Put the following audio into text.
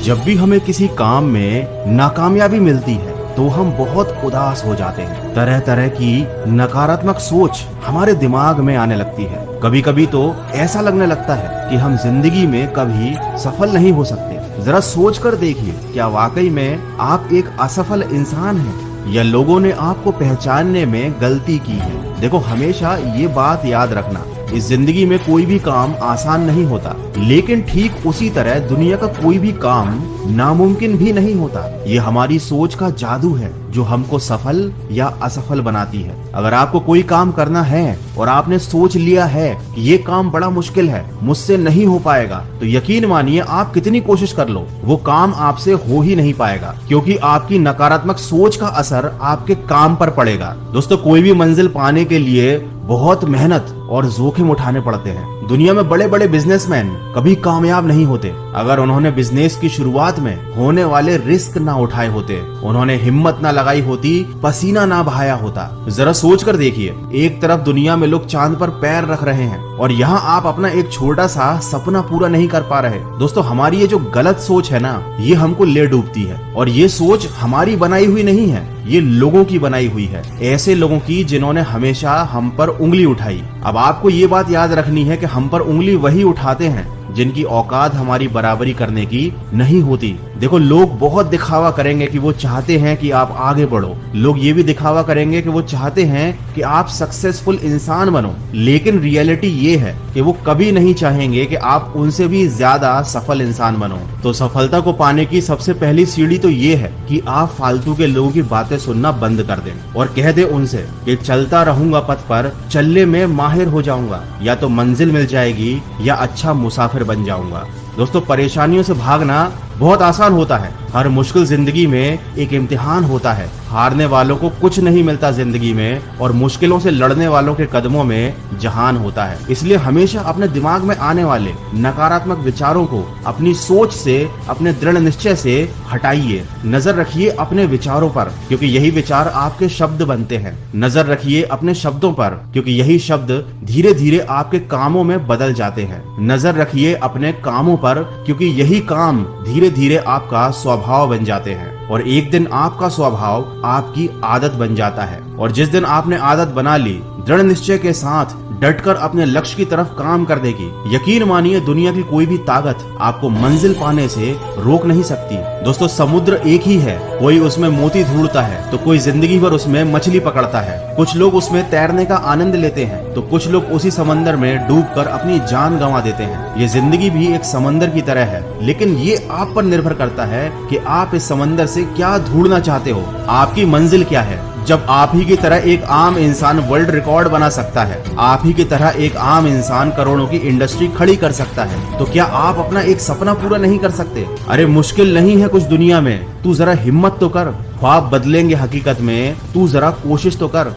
जब भी हमें किसी काम में नाकामयाबी मिलती है तो हम बहुत उदास हो जाते हैं। तरह तरह की नकारात्मक सोच हमारे दिमाग में आने लगती है। कभी कभी तो ऐसा लगने लगता है कि हम जिंदगी में कभी सफल नहीं हो सकते। जरा सोच कर देखिए, क्या वाकई में आप एक असफल इंसान हैं या लोगों ने आपको पहचानने में गलती की है। देखो, हमेशा ये बात याद रखना, इस जिंदगी में कोई भी काम आसान नहीं होता, लेकिन ठीक उसी तरह दुनिया का कोई भी काम नामुमकिन भी नहीं होता। ये हमारी सोच का जादू है जो हमको सफल या असफल बनाती है। अगर आपको कोई काम करना है और आपने सोच लिया है कि ये काम बड़ा मुश्किल है, मुझसे नहीं हो पाएगा, तो यकीन मानिए आप कितनी कोशिश कर लो, वो काम आपसे हो ही नहीं पाएगा, क्योंकि आपकी नकारात्मक सोच का असर आपके काम पर पड़ेगा। दोस्तों, कोई भी मंजिल पाने के लिए बहुत मेहनत और जोखिम उठाने पड़ते हैं। दुनिया में बड़े बड़े बिजनेसमैन कभी कामयाब नहीं होते अगर उन्होंने बिजनेस की शुरुआत में होने वाले रिस्क ना उठाए होते, उन्होंने हिम्मत ना लगाई होती, पसीना ना बहाया होता। जरा सोच कर देखिए, एक तरफ दुनिया में लोग चांद पर पैर रख रहे हैं और यहाँ आप अपना एक छोटा सा सपना पूरा नहीं कर पा रहे। दोस्तों, हमारी ये जो गलत सोच है ना, ये हमको ले डूबती है। और ये सोच हमारी बनाई हुई नहीं है, ये लोगों की बनाई हुई है, ऐसे लोगों की जिन्होंने हमेशा हम पर उंगली उठाई। अब आपको ये बात याद रखनी है कि हम पर उंगली वही उठाते हैं जिनकी औकात हमारी बराबरी करने की नहीं होती। देखो, लोग बहुत दिखावा करेंगे कि वो चाहते हैं कि आप आगे बढ़ो। लोग ये भी दिखावा करेंगे कि वो चाहते हैं कि आप सक्सेसफुल इंसान बनो, लेकिन रियलिटी ये है कि वो कभी नहीं चाहेंगे कि आप उनसे भी ज्यादा सफल इंसान बनो। तो सफलता को पाने की सबसे पहली सीढ़ी तो ये है कि आप फालतू के लोगों की बातें सुनना बंद कर दें और कह दे उनसे कि चलता रहूंगा पथ पर, चलने में माहिर हो जाऊंगा, या तो मंजिल मिल जाएगी या अच्छा मुसाफिर बन जाऊंगा। दोस्तों, परेशानियों से भागना बहुत आसान होता है। हर मुश्किल जिंदगी में एक इम्तिहान होता है। हारने वालों को कुछ नहीं मिलता जिंदगी में, और मुश्किलों से लड़ने वालों के कदमों में जहान होता है। इसलिए हमेशा अपने दिमाग में आने वाले नकारात्मक विचारों को अपनी सोच से, अपने दृढ़ निश्चय से हटाइए। नजर रखिए अपने विचारों पर, क्योंकि यही विचार आपके शब्द बनते हैं। नजर रखिए अपने शब्दों पर, क्योंकि यही शब्द धीरे धीरे आपके कामों में बदल जाते हैं। नजर रखिए अपने कामों पर, क्योंकि यही काम धीरे धीरे आपका स्वभाव बन जाते हैं, और एक दिन आपका स्वभाव आपकी आदत बन जाता है। और जिस दिन आपने आदत बना ली, दृढ़ निश्चय के साथ डटकर अपने लक्ष्य की तरफ काम कर देगी, यकीन मानिए दुनिया की कोई भी ताकत आपको मंजिल पाने से रोक नहीं सकती। दोस्तों, समुद्र एक ही है, कोई उसमें मोती ढूंढता है तो कोई जिंदगी भर उसमें मछली पकड़ता है। कुछ लोग उसमें तैरने का आनंद लेते हैं तो कुछ लोग उसी समंदर में डूबकर अपनी जान गंवा देते हैं। ये जिंदगी भी एक समंदर की तरह है, लेकिन ये आप पर निर्भर करता है कि आप इस समंदर से क्या ढूंढना चाहते हो। आपकी मंजिल क्या है? जब आप ही की तरह एक आम इंसान वर्ल्ड रिकॉर्ड बना सकता है, आप ही की तरह एक आम इंसान करोड़ों की इंडस्ट्री खड़ी कर सकता है, तो क्या आप अपना एक सपना पूरा नहीं कर सकते? अरे मुश्किल नहीं है कुछ दुनिया में, तू जरा हिम्मत तो कर। ख्वाब बदलेंगे हकीकत में, तू जरा कोशिश तो कर।